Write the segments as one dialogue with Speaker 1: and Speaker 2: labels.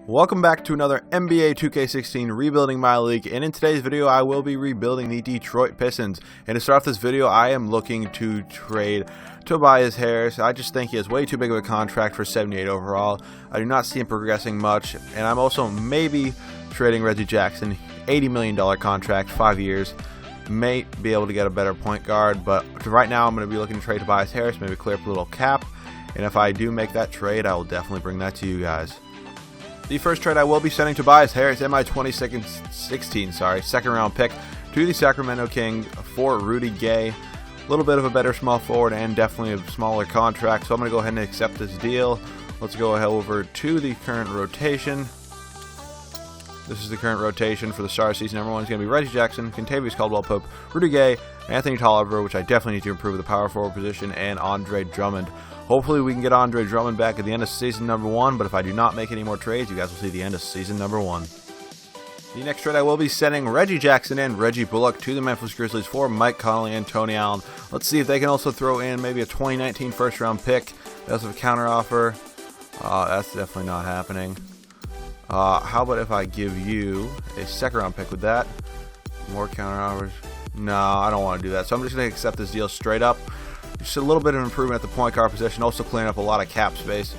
Speaker 1: Welcome back to another NBA 2K16 Rebuilding My League, and in today's video I will be rebuilding the Detroit Pistons. And to start off this video, I am looking to trade Tobias Harris. I just think he has way too big of a contract for 78 overall. I do not see him progressing much, and I'm also maybe trading Reggie Jackson, $80 million contract, 5 years. May be able to get a better point guard, but right now I'm going to be looking to trade Tobias Harris, maybe clear up a little cap, and if I do make that trade, I will definitely bring that to you guys. The first trade I will be sending Tobias Harris and my 2016 second round pick to the Sacramento Kings for Rudy Gay. A little bit of a better small forward and definitely a smaller contract, so I'm going to go ahead and accept this deal. Let's go ahead over to the current rotation. This is the current rotation for the start of season number 1. It's going to be Reggie Jackson, Kentavious Caldwell-Pope, Rudy Gay, Anthony Tolliver, which I definitely need to improve the power forward position, and Andre Drummond. Hopefully we can get Andre Drummond back at the end of season number 1, but if I do not make any more trades, you guys will see the end of season number 1. The next trade I will be sending Reggie Jackson and Reggie Bullock to the Memphis Grizzlies for Mike Conley and Tony Allen. Let's see if they can also throw in maybe a 2019 first round pick. That's a counter offer. That's definitely not happening. How about if I give you a second round pick with that? More counter offers? No, I don't want to do that. So I'm just going to accept this deal straight up. Just a little bit of improvement at the point guard position, also clearing up a lot of cap space.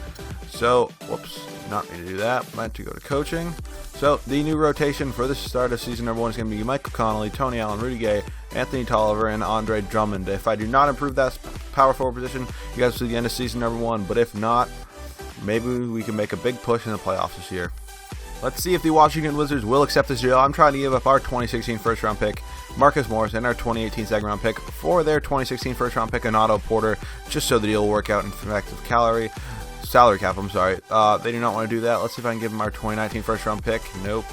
Speaker 1: So, whoops, not meant to do that. Meant to go to coaching. So, the new rotation for the start of season number 1 is going to be Michael Connolly, Tony Allen, Rudy Gay, Anthony Tolliver, and Andre Drummond. If I do not improve that power forward position, you guys will see the end of season number 1. But if not, maybe we can make a big push in the playoffs this year. Let's see if the Washington Wizards will accept this deal. I'm trying to give up our 2016 first round pick, Marcus Morris, and our 2018 second round pick for their 2016 first round pick, and Otto Porter, just so the deal will work out in effective salary cap. They do not want to do that. Let's see if I can give them our 2019 first round pick. Nope.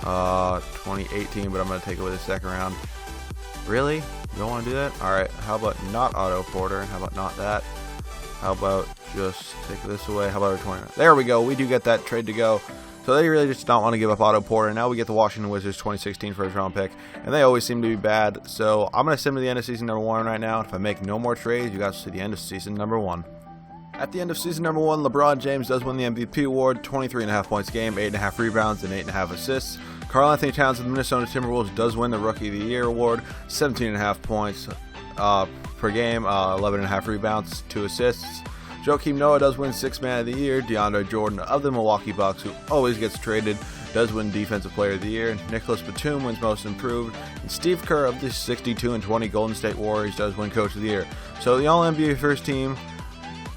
Speaker 1: 2018, but I'm going to take it with a second round. Really? You don't want to do that? Alright, how about not Otto Porter? How about not that? How about just take this away? How about our 20? There we go. We do get that trade to go. So they really just don't want to give up Otto Porter. Now we get the Washington Wizards 2016 first round pick, and they always seem to be bad. So I'm going to send them to the end of season number 1 right now. If I make no more trades, you guys will see the end of season number 1. At the end of season number 1, LeBron James does win the MVP award, 23.5 points a game, 8.5 rebounds, and 8.5 assists. Karl Anthony Towns of the Minnesota Timberwolves does win the Rookie of the Year award, 17.5 points per game, 11.5 rebounds, 2 assists. Joakim Noah does win 6th Man of the Year. DeAndre Jordan of the Milwaukee Bucks, who always gets traded, does win Defensive Player of the Year. Nicholas Batum wins Most Improved. And Steve Kerr of the 62-20 Golden State Warriors does win Coach of the Year. So the All-NBA first team,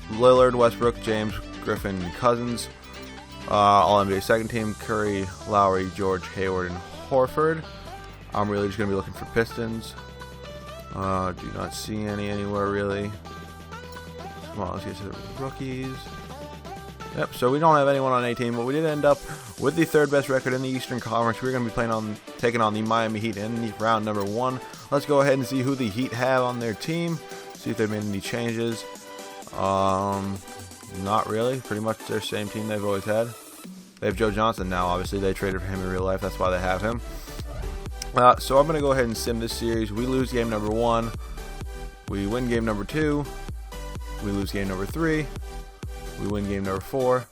Speaker 1: Lillard, Westbrook, James, Griffin, and Cousins. All-NBA second team, Curry, Lowry, George, Hayward, and Horford. I'm really just going to be looking for Pistons. Do not see any anywhere really. Come on, let's get to the rookies. Yep, so we don't have anyone on 18, but we did end up with the third best record in the Eastern Conference. We're going to be taking on the Miami Heat in the round number 1. Let's go ahead and see who the Heat have on their team. See if they've made any changes. Not really. Pretty much their same team they've always had. They have Joe Johnson now. Obviously, they traded for him in real life. That's why they have him. So I'm going to go ahead and sim this series. We lose game number 1. We win game number 2. We lose game number 3. We win game number 4.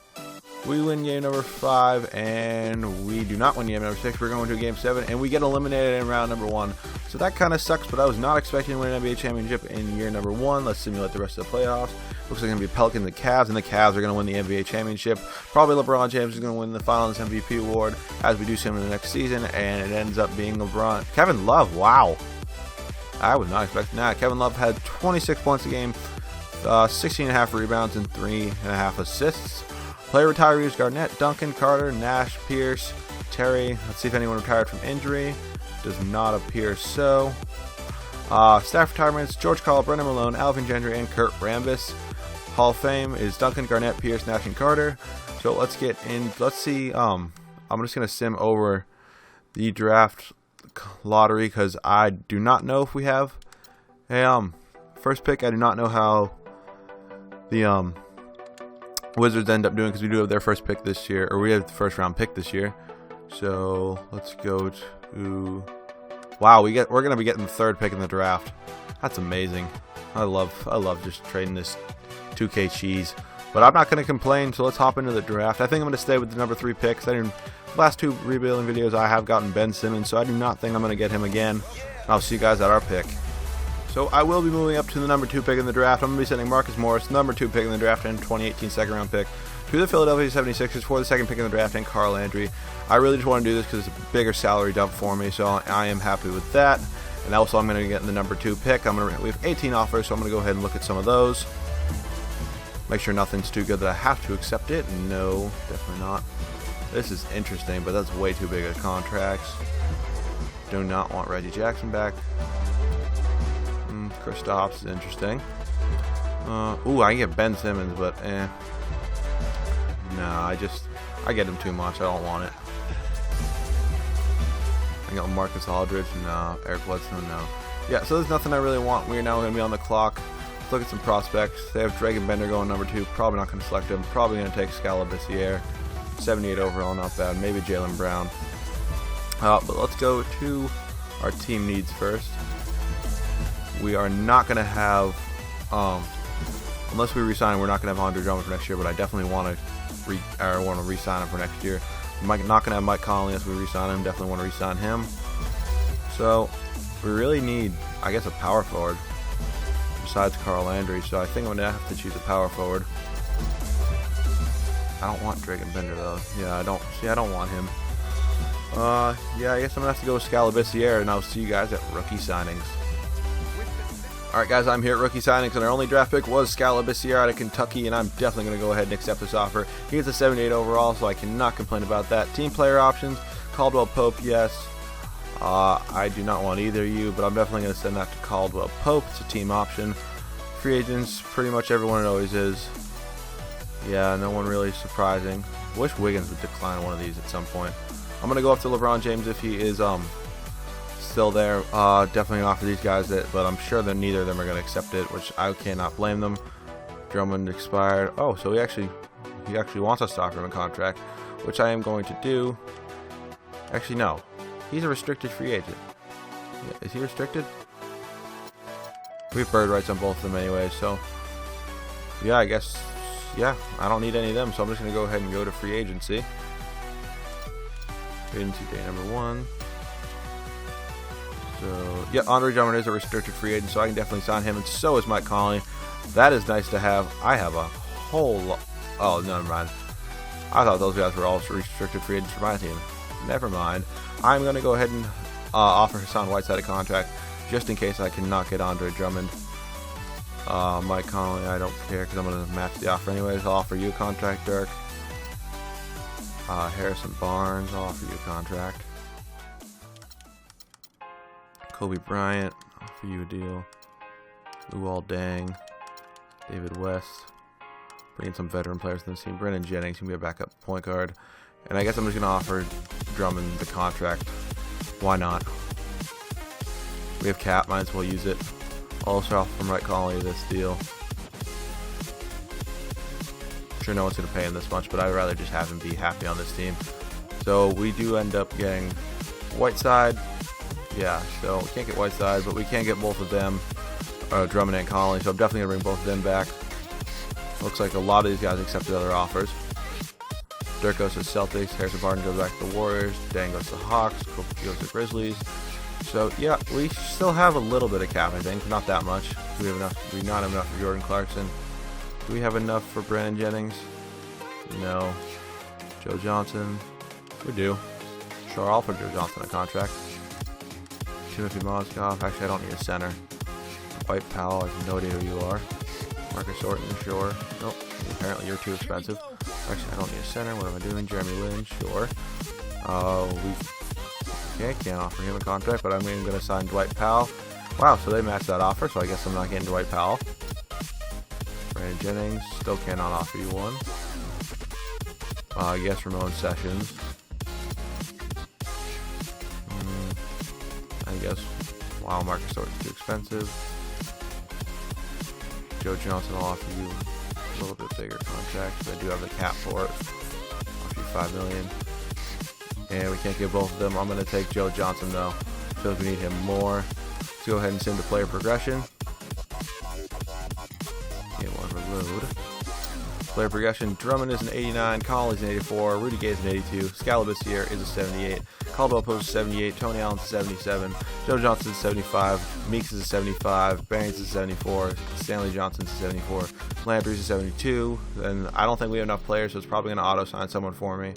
Speaker 1: We win game number 5. And we do not win game number 6. We're going to game 7. And we get eliminated in round number 1. So that kind of sucks, but I was not expecting to win an NBA championship in year number 1. Let's simulate the rest of the playoffs. Looks like it's going to be Pelicans and the Cavs. And the Cavs are going to win the NBA championship. Probably LeBron James is going to win the Finals MVP award, as we do see him in the next season. And it ends up being LeBron. Kevin Love, wow. I was not expecting that. Kevin Love had 26 points a game. 16.5 rebounds and 3.5 assists. Player retirees: Garnett, Duncan, Carter, Nash, Pierce, Terry. Let's see if anyone retired from injury. Does not appear so. Staff retirements: George Karl, Brendan Malone, Alvin Gentry, and Kurt Rambis. Hall of Fame is Duncan, Garnett, Pierce, Nash, and Carter. So let's get in. Let's see. I'm just going to sim over the draft lottery because I do not know if we have a first pick. I do not know how the Wizards end up doing, because we do have their first pick this year, or we have the first round pick this year. So let's go to, wow, we're gonna be getting the third pick in the draft. That's amazing. I love just trading this 2K cheese. But I'm not going to complain, so let's hop into the draft. I think I'm going to stay with the number 3 picks. Last 2 rebuilding videos I have gotten Ben Simmons, so I do not think I'm going to get him again. I'll see you guys at our pick. So I will be moving up to the number 2 pick in the draft. I'm going to be sending Marcus Morris, number 2 pick in the draft, and 2018 second round pick, to the Philadelphia 76ers for the 2nd pick in the draft, and Carl Landry. I really just want to do this because it's a bigger salary dump for me, so I am happy with that. And also I'm going to get in the number 2 pick. We have 18 offers, so I'm going to go ahead and look at some of those. Make sure nothing's too good that I have to accept it. No, definitely not. This is interesting, but that's way too big of contracts. Do not want Reggie Jackson back. Kristaps is interesting. Ooh, I can get Ben Simmons, but nah, I get him too much. I don't want it. I got Marcus Aldridge, no. Eric Bledsoe, no. Yeah, so there's nothing I really want. We're now going to be on the clock. Let's look at some prospects. They have Dragon Bender going number 2. Probably not going to select him. Probably going to take Scala Bissiere. 78 overall, not bad. Maybe Jaylen Brown. But let's go to our team needs first. We are not going to have, unless we resign, we're not going to have Andre Drummond for next year. But I definitely want to re-sign him for next year. I'm not going to have Mike Conley unless we re-sign him. Definitely want to re-sign him. So we really need, I guess, a power forward besides Carl Landry. So I think I'm going to have to choose a power forward. I don't want Dragon Bender though. Yeah, I don't want him. Yeah, I guess I'm going to have to go with Scala Bissiere, and I'll see you guys at rookie signings. Alright guys, I'm here at rookie signings, and our only draft pick was Scala Bissiere out of Kentucky, and I'm definitely going to go ahead and accept this offer. He gets a 78 overall, so I cannot complain about that. Team player options, Caldwell Pope, yes. I do not want either of you, but I'm definitely going to send that to Caldwell Pope. It's a team option. Free agents, pretty much everyone it always is. Yeah, no one really surprising. Wish Wiggins would decline one of these at some point. I'm going to go up to LeBron James if he is still there. Definitely offer these guys it, but I'm sure that neither of them are going to accept it, which I cannot blame them. Drummond expired. Oh, so he actually wants us to offer him a contract, which I am going to do. Actually, no. He's a restricted free agent. Yeah, is he restricted? We have bird rights on both of them anyway, so yeah, I guess, yeah, I don't need any of them, so I'm just going to go ahead and go to free agency. Free agency day number 1. So, yeah, Andre Drummond is a restricted free agent, so I can definitely sign him, and so is Mike Conley. That is nice to have. I have a whole lot. Oh, never mind. I thought those guys were all restricted free agents for my team. Never mind. I'm going to go ahead and offer Hassan Whiteside a contract, just in case I cannot get Andre Drummond. Mike Conley, I don't care because I'm going to match the offer anyways. I'll offer you a contract, Dirk. Harrison Barnes, I'll offer you a contract. Kobe Bryant, I'll offer you a deal. Luol Deng, David West. Bring in some veteran players in the team. Brennan Jennings can be a backup point guard. And I guess I'm just going to offer Drummond the contract. Why not? We have cap, might as well use it. Also offer Mike Conley this deal. I'm sure no one's going to pay him this much, but I'd rather just have him be happy on this team. So we do end up getting Whiteside. Yeah, so we can't get Whiteside, but we can get both of them, Drummond and Conley. So I'm definitely going to bring both of them back. Looks like a lot of these guys accepted other offers. Dirk goes to Celtics, Harrison Barnes goes back to the Warriors, Dang goes to Hawks, Kobe goes to Grizzlies. So yeah, we still have a little bit of cap, I think, not that much. Do we have enough? Do we not have enough for Jordan Clarkson? Do we have enough for Brandon Jennings? No. Joe Johnson? We do. Sure, I'll put Joe Johnson on a contract. Timothy Mozgov. Actually, I don't need a center. White Powell, I have no idea who you are. Marcus Orton, sure. Nope. Apparently you're too expensive. Actually, I don't need a center. What am I doing? Jeremy Lin, sure. Okay, can't offer him a contract, but I'm going to sign Dwight Powell. Wow, so they matched that offer, so I guess I'm not getting Dwight Powell. Brandon Jennings, still cannot offer you one. I guess Ramon Sessions. I guess, wow, Marcus Orton's too expensive. Joe Johnson will offer you a little bit bigger contract, but I do have the cap for it. Offer you $5 million. And we can't get both of them. I'm going to take Joe Johnson though. Feels we need him more. Let's go ahead and send to player progression. Get one reload. Player progression: Drummond is an 89, Connolly's an 84, Rudy Gay is an 82, Scalabrine is a 78, Caldwell Pope is 78, Tony Allen's a 77, Joe Johnson's a 75, Meeks is a 75, Barnes is a 74, Stanley Johnson's a 74, Landry's a 72. And I don't think we have enough players, so it's probably going to auto-sign someone for me.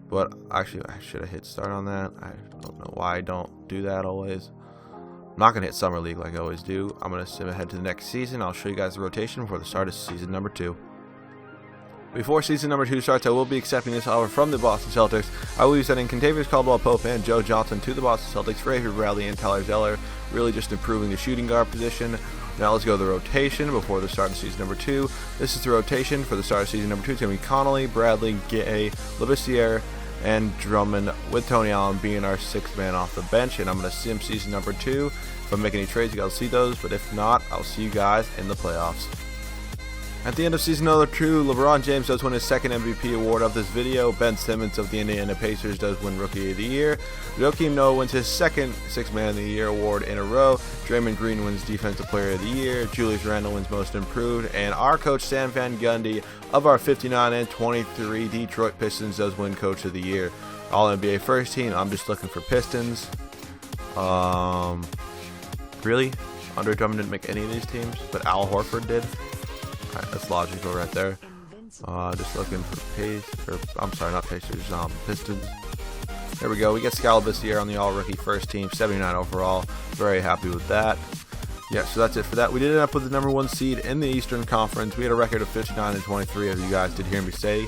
Speaker 1: But actually, I should have hit start on that. I don't know why I don't do that always. I'm not going to hit Summer League like I always do. I'm going to sim ahead to the next season. I'll show you guys the rotation before the start of season number 2. Before season number 2 starts, I will be accepting this offer from the Boston Celtics. I will be sending Kentavious Caldwell-Pope and Joe Johnson to the Boston Celtics for Avery Bradley and Tyler Zeller, really just improving the shooting guard position. Now let's go to the rotation before the start of season number 2. This is the rotation for the start of season number 2. It's going to be Connolly, Bradley, Gay, Labissiere, and Drummond, with Tony Allen being our 6th man off the bench. And I'm going to sim season number 2. If I'm making any trades, you guys will see those. But if not, I'll see you guys in the playoffs. At the end of season number 2, LeBron James does win his 2nd MVP award of this video. Ben Simmons of the Indiana Pacers does win Rookie of the Year. Joakim Noah wins his 2nd 6th Man of the Year award in a row. Draymond Green wins Defensive Player of the Year. Julius Randle wins Most Improved. And our coach, Stan Van Gundy, of our 59 and 23 Detroit Pistons, does win Coach of the Year. All NBA first team. I'm just looking for Pistons. Really? Andre Drummond didn't make any of these teams, but Al Horford did. Alright, that's logical right there. Just looking for Pistons. There we go. We get Scalabrine on the all-rookie first team, 79 overall. Very happy with that. Yeah, so that's it for that. We did end up with the number 1 seed in the Eastern Conference. We had a record of 59 and 23, as you guys did hear me say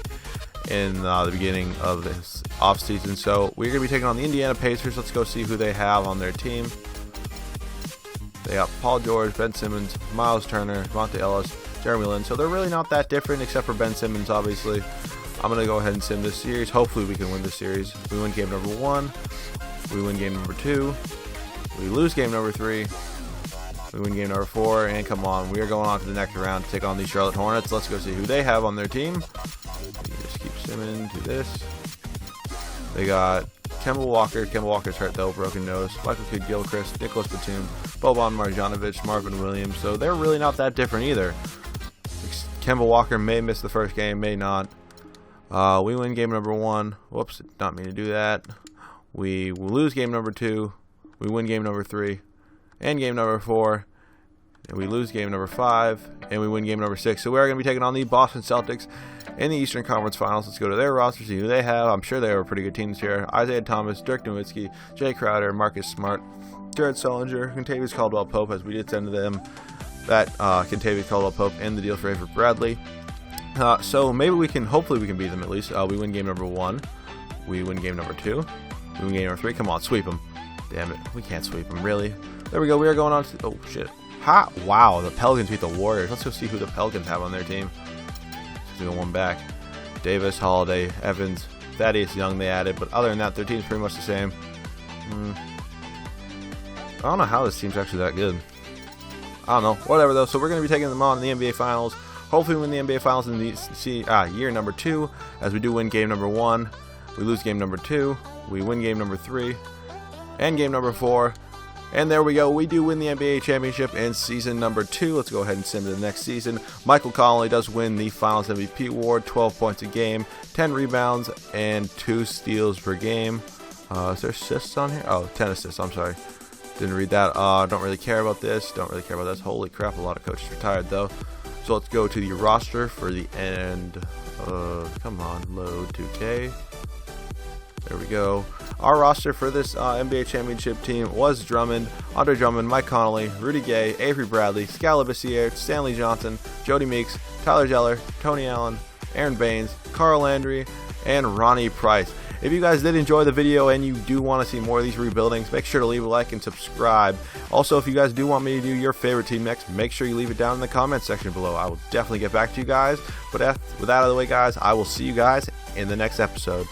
Speaker 1: in the beginning of this offseason. So we're going to be taking on the Indiana Pacers. Let's go see who they have on their team. They got Paul George, Ben Simmons, Miles Turner, Monte Ellis, Jeremy Lin. So they're really not that different, except for Ben Simmons, obviously. I'm going to go ahead and sim this series. Hopefully we can win this series. We win game number 1. We win game number 2. We lose game number 3. We win game number 4. And come on, we are going on to the next round to take on the Charlotte Hornets. Let's go see who they have on their team. Just keep simming to this. They got Kemba Walker. Kemba Walker's hurt though, broken nose. Michael Kidd-Gilchrist, Nicholas Batum, Boban Marjanovic, Marvin Williams. So they're really not that different either. Kemba Walker may miss the first game, may not. We win game number 1. Whoops, did not mean to do that. We will lose game number 2. We win game number 3 and game number 4. And we lose game number 5 and we win game number 6. So we are going to be taking on the Boston Celtics in the Eastern Conference Finals. Let's go to their roster, see who they have. I'm sure they have a pretty good team this year. Isaiah Thomas, Dirk Nowitzki, Jay Crowder, Marcus Smart, Jared Sullinger, Kentavious Caldwell-Pope, as we did send to them that Kentavious Caldwell-Pope and the deal for Avery Bradley. So maybe we can, hopefully we can beat them at least. We win game number 1. We win game number 2. We win game number 3. Come on, sweep them. Damn it, we can't sweep them, really. There we go, we are going on to, oh shit. Ha! Wow, the Pelicans beat the Warriors. Let's go see who the Pelicans have on their team. Let's go one back. Davis, Holiday, Evans, Thaddeus Young they added, but other than that, their team's pretty much the same. I don't know how this team's actually that good. I don't know. Whatever, though. So we're going to be taking them on in the NBA Finals. Hopefully we win the NBA Finals in the year number 2, as we do win game number 1. We lose game number 2. We win game number 3. And game number 4. And there we go. We do win the NBA Championship in season number 2. Let's go ahead and sim to the next season. Michael Conley does win the Finals MVP award. 12 points a game, 10 rebounds, and 2 steals per game. Is there assists on here? Oh, 10 assists. I'm sorry. Didn't read that. Don't really care about this. Don't really care about this. Holy crap, a lot of coaches retired, though. So let's go to the roster for the end of, come on, load 2K. There we go. Our roster for this NBA Championship team was Drummond, Andre Drummond, Mike Conley, Rudy Gay, Avery Bradley, Scalabrine, Stanley Johnson, Jody Meeks, Tyler Zeller, Tony Allen, Aaron Baines, Carl Landry, and Ronnie Price. If you guys did enjoy the video and you do want to see more of these rebuildings, make sure to leave a like and subscribe. Also, if you guys do want me to do your favorite team next, make sure you leave it down in the comment section below. I will definitely get back to you guys. But with that out of the way, guys, I will see you guys in the next episode.